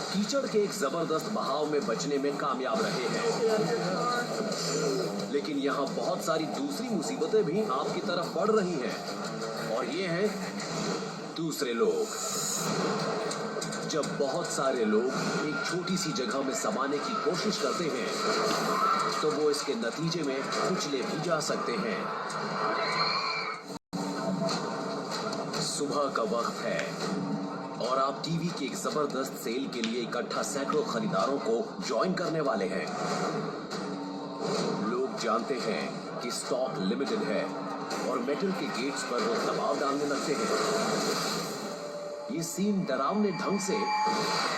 कीचड़ के एक जबरदस्त बहाव में बचने में कामयाब रहे हैं, लेकिन यहाँ बहुत सारी दूसरी मुसीबतें भी आपकी तरफ बढ़ रही हैं, और ये हैं दूसरे लोग। जब बहुत सारे लोग एक छोटी सी जगह में समाने की कोशिश करते हैं, तो वो इसके नतीजे में कुचले भी जा सकते हैं। सुबह का वक्त है और आप टीवी की एक जबरदस्त सेल के लिए इकट्ठा सैकड़ों खरीदारों को ज्वाइन करने वाले हैं। लोग जानते हैं कि स्टॉक लिमिटेड है और मेटल के गेट्स पर वो दबाव डालने लगते हैं। ये सीन डरावने ढंग से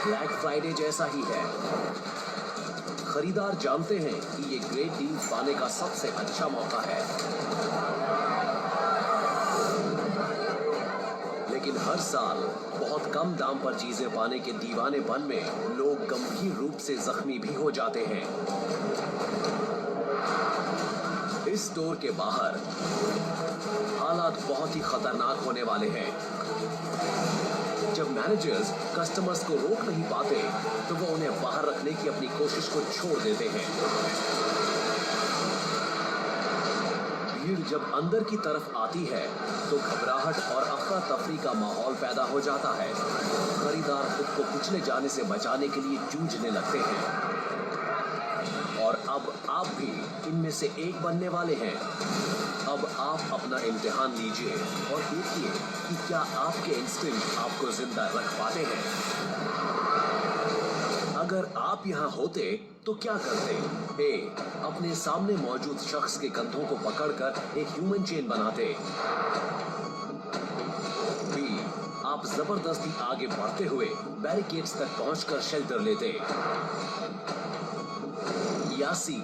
ब्लैक फ्राइडे जैसा ही है। खरीदार जानते हैं कि ये ग्रेट डील्स पाने का सबसे अच्छा मौका है, लेकिन हर साल बहुत कम दाम पर चीजें पाने के दीवानेपन में लोग गंभीर रूप से जख्मी भी हो जाते हैं। इस स्टोर के बाहर हालात बहुत ही खतरनाक होने वाले हैं। जब मैनेजर्स कस्टमर्स को रोक नहीं पाते, तो वो उन्हें बाहर रखने की अपनी कोशिश को छोड़ देते हैं। भीड़ जब अंदर की तरफ आती है, तो घबराहट और अफरा तफरी का माहौल पैदा हो जाता है। खरीदार खुद को कुचले जाने से बचाने के लिए जूझने लगते हैं, और अब आप भी इनमें से एक बनने वाले हैं। अब आप अपना इम्तिहान लीजिए और देखिए कि क्या आपके इंस्टिंक्ट आपको जिंदा रख पाते हैं। अगर आप यहाँ होते तो क्या करते? ए, अपने सामने मौजूद शख्स के कंधों को पकड़कर एक ह्यूमन चेन बनाते। बी, आप जबरदस्ती आगे बढ़ते हुए बैरिकेड्स तक पहुंचकर शेल्टर लेते। या सी,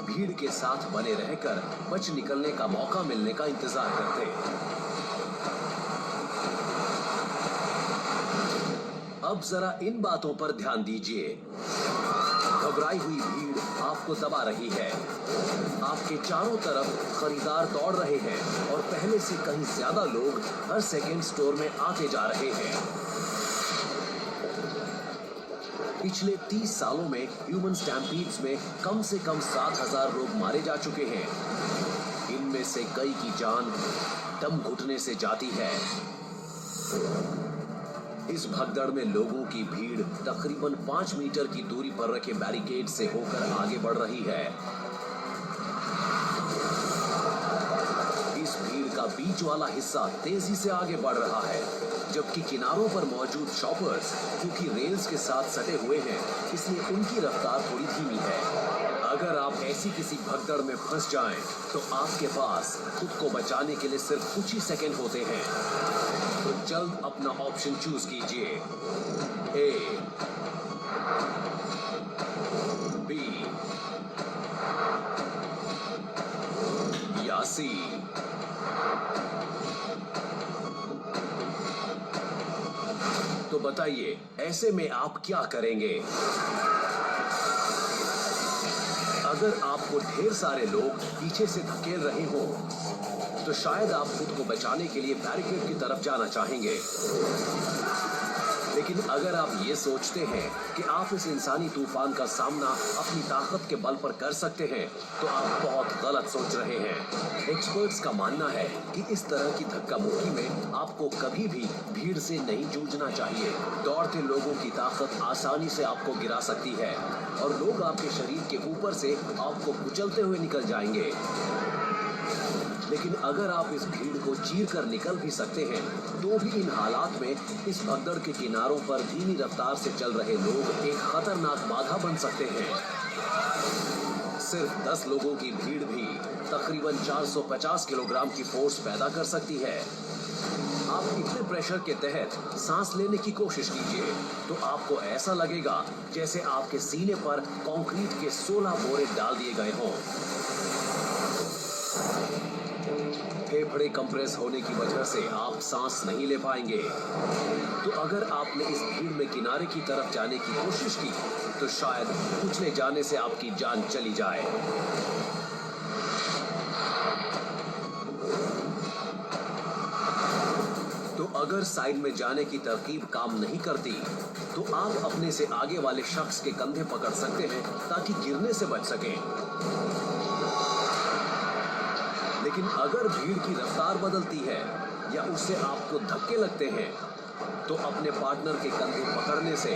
भीड़ के साथ बने रहकर बच निकलने का मौका मिलने का इंतजार करते। अब जरा इन बातों पर ध्यान दीजिए। घबराई हुई भीड़ आपको दबा रही है। आपके चारों तरफ खरीदार दौड़ रहे हैं और पहले से कहीं ज्यादा लोग हर सेकंड स्टोर में आते जा रहे हैं। पिछले 30 सालों में ह्यूमन स्टैम्पीड्स में कम से कम 7,000 लोग मारे जा चुके हैं। इनमें से कई की जान दम घुटने से जाती है। इस भगदड़ में लोगों की भीड़ तकरीबन 5 मीटर की दूरी पर रखे बैरिकेड से होकर आगे बढ़ रही है। इस भीड़ का बीच वाला हिस्सा तेजी से आगे बढ़ रहा है, जबकि किनारों पर मौजूद शॉपर्स, क्योंकि रेल्स के साथ सटे हुए हैं, इसलिए उनकी रफ्तार थोड़ी धीमी है। अगर आप ऐसी किसी भगदड़ में फंस जाएं, तो आपके पास खुद को बचाने के लिए सिर्फ कुछ ही सेकंड होते हैं। तो जल्द अपना ऑप्शन चूज कीजिए। ए, बी या सी। तो बताइए, ऐसे में आप क्या करेंगे? अगर आपको ढेर सारे लोग पीछे से धकेल रहे हो, तो शायद आप खुद को बचाने के लिए बैरिकेड की तरफ जाना चाहेंगे। लेकिन अगर आप ये सोचते हैं कि आप इस इंसानी तूफान का सामना अपनी ताकत के बल पर कर सकते हैं, तो आप बहुत गलत सोच रहे हैं। एक्सपर्ट्स का मानना है कि इस तरह की धक्का मुक्की में आपको कभी भी भीड़ से नहीं जूझना चाहिए। दौड़ते लोगों की ताकत आसानी से आपको गिरा सकती है, और लोग आपके शरीर के ऊपर से आपको कुचलते हुए निकल जाएंगे। लेकिन अगर आप इस भीड़ को चीर कर निकल भी सकते हैं, तो भी इन हालात में इस भगदड़ के किनारों पर धीमी रफ्तार से चल रहे लोग एक खतरनाक बाधा बन सकते हैं। सिर्फ 10 लोगों की भीड़ भी तकरीबन 450 किलोग्राम की फोर्स पैदा कर सकती है। आप इतने प्रेशर के तहत सांस लेने की कोशिश कीजिए, तो आपको ऐसा लगेगा जैसे आपके सीने पर कंक्रीट के 16 बोरे डाल दिए गए हों। फेफड़े कंप्रेस होने की वजह से आप सांस नहीं ले पाएंगे। तो अगर आपने इस भीड़ में किनारे की तरफ जाने की कोशिश की, तो शायद कुचले जाने से आपकी जान चली जाए। तो अगर साइड में जाने की तरकीब काम नहीं करती तो आप अपने से आगे वाले शख्स के कंधे पकड़ सकते हैं ताकि गिरने से बच सकें। लेकिन अगर भीड़ की रफ्तार बदलती है या उससे आपको धक्के लगते हैं तो अपने पार्टनर के कंधे पकड़ने से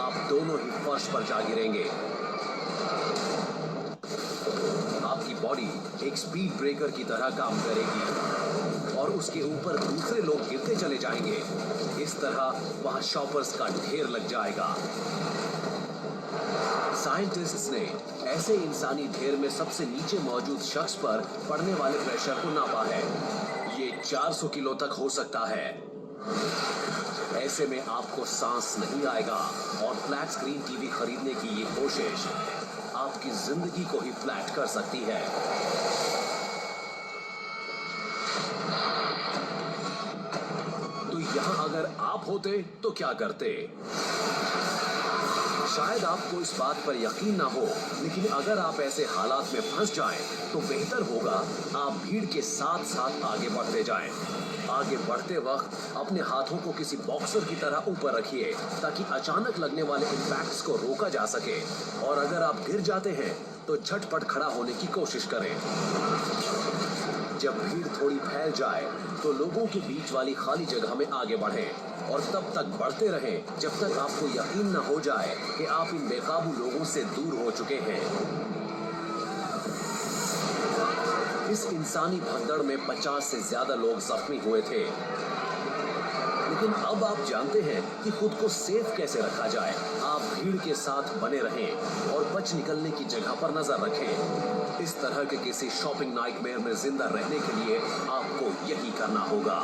आप दोनों ही फर्श पर जा गिरेंगे। आपकी बॉडी एक स्पीड ब्रेकर की तरह काम करेगी और उसके ऊपर दूसरे लोग गिरते चले जाएंगे। इस तरह वहां शॉपर्स का ढेर लग जाएगा। साइंटिस्ट्स ने ऐसे इंसानी ढेर में सबसे नीचे मौजूद शख्स पर पड़ने वाले प्रेशर को नापा है। ये 400 किलो तक हो सकता है। ऐसे में आपको सांस नहीं आएगा और फ्लैट स्क्रीन टीवी खरीदने की ये कोशिश आपकी जिंदगी को ही फ्लैट कर सकती है। तो यहां अगर आप होते तो क्या करते? शायद आपको इस बात पर यकीन ना हो, लेकिन अगर आप ऐसे हालात में फंस जाएं, तो बेहतर होगा आप भीड़ के साथ साथ आगे बढ़ते जाएं। आगे बढ़ते वक्त अपने हाथों को किसी बॉक्सर की तरह ऊपर रखिए ताकि अचानक लगने वाले इंपैक्ट्स को रोका जा सके। और अगर आप गिर जाते हैं तो झटपट खड़ा होने की कोशिश करें। जब भीड़ थोड़ी फैल जाए तो लोगों के बीच वाली खाली जगह में आगे बढ़ें और तब तक बढ़ते रहें जब तक आपको यकीन न हो जाए कि आप इन बेकाबू लोगों से दूर हो चुके हैं। इस इंसानी भगदड़ में 50 से ज्यादा लोग जख्मी हुए थे। लेकिन अब आप जानते हैं कि खुद को सेफ कैसे रखा जाए। आप भीड़ के साथ बने रहें और बच निकलने की जगह पर नजर रखें। इस तरह के किसी शॉपिंग नाइटमेयर में जिंदा रहने के लिए आपको यही करना होगा।